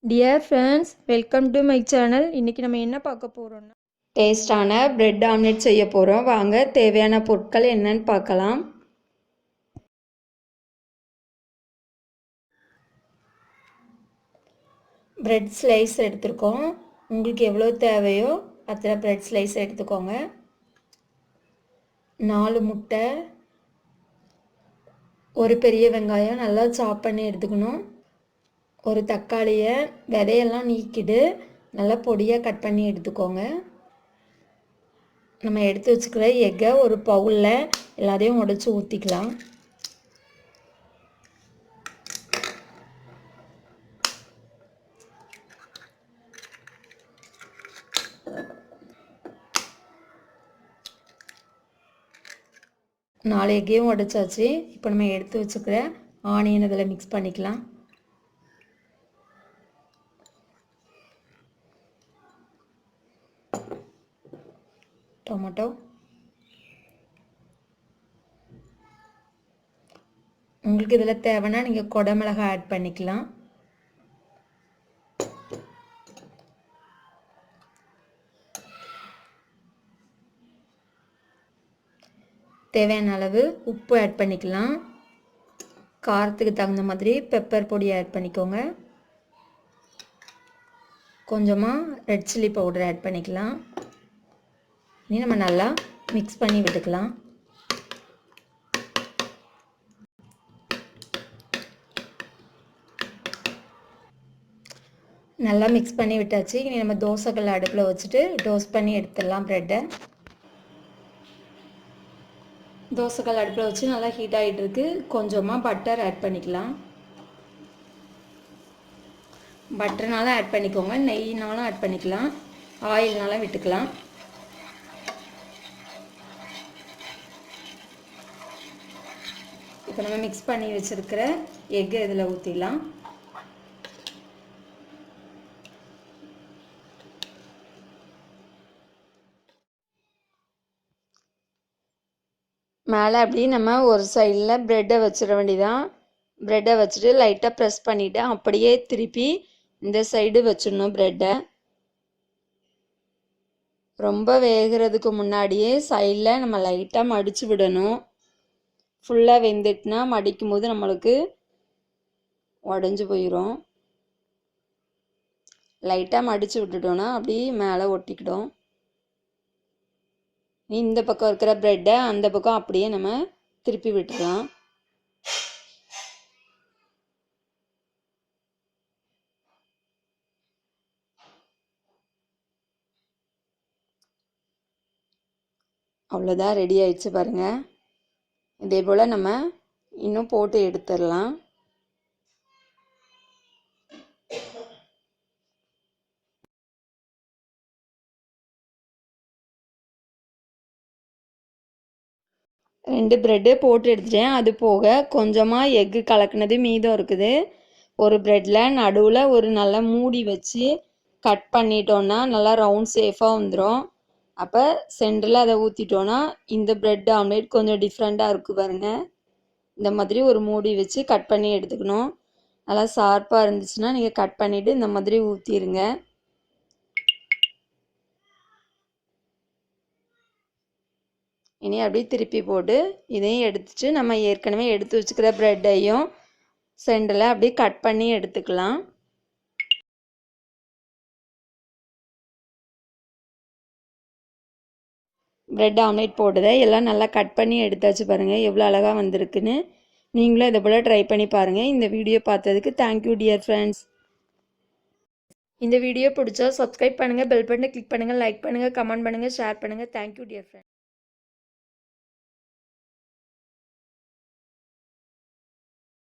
Dear friends, welcome to my channel. இன்றைக்கி நம்ம என்ன பார்க்க போகிறோம்னா டேஸ்டான பிரெட் ஆம்லெட் செய்ய போகிறோம். வாங்க தேவையான பொருட்கள் என்னன்னு பார்க்கலாம். பிரெட் ஸ்லைஸ் எடுத்துருக்கோம். உங்களுக்கு எவ்வளோ தேவையோ அத்தனை பிரெட் ஸ்லைஸ் எடுத்துக்கோங்க. 4 முட்டை, ஒரு பெரிய வெங்காயம் நல்லா சாப் பண்ணி எடுத்துக்கணும். ஒரு தக்காளியை விதையெல்லாம் நீக்கிட்டு நல்லா பொடியாக கட் பண்ணி எடுத்துக்கோங்க. நம்ம எடுத்து வச்சுக்கிற எக்கை ஒரு பவுலில் எல்லாத்தையும் உடைச்சி ஊற்றிக்கலாம். நாலு எக்கையும் உடைச்சாச்சு. இப்போ நம்ம எடுத்து வச்சுக்கிற ஆனியன் இதில் மிக்ஸ் பண்ணிக்கலாம். டொமேட்டோ, உங்களுக்கு இதில் தேவைன்னா நீங்கள் குடமிளகாய் ஆட் பண்ணிக்கலாம். தேவையான அளவு உப்பு ஆட் பண்ணிக்கலாம். காரத்துக்கு தகுந்த மாதிரி பெப்பர் பொடி ஆட் பண்ணிக்கோங்க. கொஞ்சமாக ரெட் சில்லி பவுடர் ஆட் பண்ணிக்கலாம். இனி நம்ம நல்லா மிக்ஸ் பண்ணி விட்டுக்கலாம். நல்லா மிக்ஸ் பண்ணி விட்டாச்சு. இனி நம்ம தோசைக்கல் அடுப்பில் வச்சுட்டு டோஸ்ட் பண்ணி எடுத்துடலாம் ப்ரெட்டை. தோசைக்கல் அடுப்பில் வச்சு நல்லா ஹீட் ஆகிட்டு இருக்கு. கொஞ்சமாக பட்டர் ஆட் பண்ணிக்கலாம். பட்டர்னாலும் ஆட் பண்ணிக்கோங்க, நெய்னாலும் ஆட் பண்ணிக்கலாம், ஆயில்னாலும் விட்டுக்கலாம். இப்போ நம்ம மிக்ஸ் பண்ணி வச்சுருக்கிற எக்கை இதில் ஊற்றிடலாம். மேலே அப்படி நம்ம ஒரு சைடில் ப்ரெட்டை வச்சிட வேண்டியதான். ப்ரெட்டை வச்சுட்டு லைட்டாக ப்ரெஸ் பண்ணிவிட்டு அப்படியே திருப்பி இந்த சைடு வச்சிடணும் ப்ரெட்டை. ரொம்ப வேகிறதுக்கு முன்னாடியே சைடில் நம்ம லைட்டாக மடித்து விடணும். ஃபுல்லாக வெந்துட்டுனா மடிக்கும் போது நம்மளுக்கு உடஞ்சி போயிடும். லைட்டாக மடித்து விட்டுட்டோன்னா அப்படி மேலே ஒட்டிக்கிடும். இந்த பக்கம் இருக்கிற ப்ரெட்டை அந்த பக்கம் அப்படியே நம்ம திருப்பி விட்டுக்கலாம். அவ்வளோதான், ரெடி ஆயிடுச்சு பாருங்கள். இதே போல் நம்ம இன்னும் போட்டு எடுத்துடலாம். ரெண்டு ப்ரெட்டு போட்டு எடுத்துட்டேன். அது போக கொஞ்சமாக எக்கு கலக்குனது மீதம் இருக்குது. ஒரு ப்ரெட்டில் நடுவில் ஒரு நல்லா மூடி வச்சு கட் பண்ணிட்டோன்னா நல்லா ரவுண்ட் சேஃபாக வந்துடும். அப்போ சென்டரில் அதை ஊற்றிட்டோன்னா இந்த ப்ரெட் ஆம்லேட் கொஞ்சம் டிஃப்ரெண்ட்டாக இருக்குது பாருங்கள். இந்த மாதிரி ஒரு மூடி வச்சு கட் பண்ணி எடுத்துக்கணும். நல்லா ஷார்ப்பாக இருந்துச்சுன்னா நீங்கள் கட் பண்ணிவிட்டு இந்த மாதிரி ஊற்றிடுங்க. இனி அப்படியே திருப்பி போட்டு இதையும் எடுத்துட்டு நம்ம ஏற்கனவே எடுத்து வச்சுக்கிற ப்ரெட்டையும் சென்டரில் அப்படியே கட் பண்ணி எடுத்துக்கலாம். ப்ரெட் ஆம்லேட் போட்டதை எல்லாம் நல்லா கட் பண்ணி எடுத்தாச்சு பாருங்கள், எவ்வளோ அழகாக வந்திருக்குன்னு. நீங்களும் இதை போல் ட்ரை பண்ணி பாருங்கள். இந்த வீடியோ பார்த்ததுக்கு தேங்க்யூ டியர் ஃப்ரெண்ட்ஸ். இந்த வீடியோ பிடிச்சா சப்ஸ்கிரைப் பண்ணுங்கள், பெல் பட்டனை கிளிக் பண்ணுங்கள், லைக் பண்ணுங்கள், கமெண்ட் பண்ணுங்கள், ஷேர் பண்ணுங்கள். Thank you dear friends.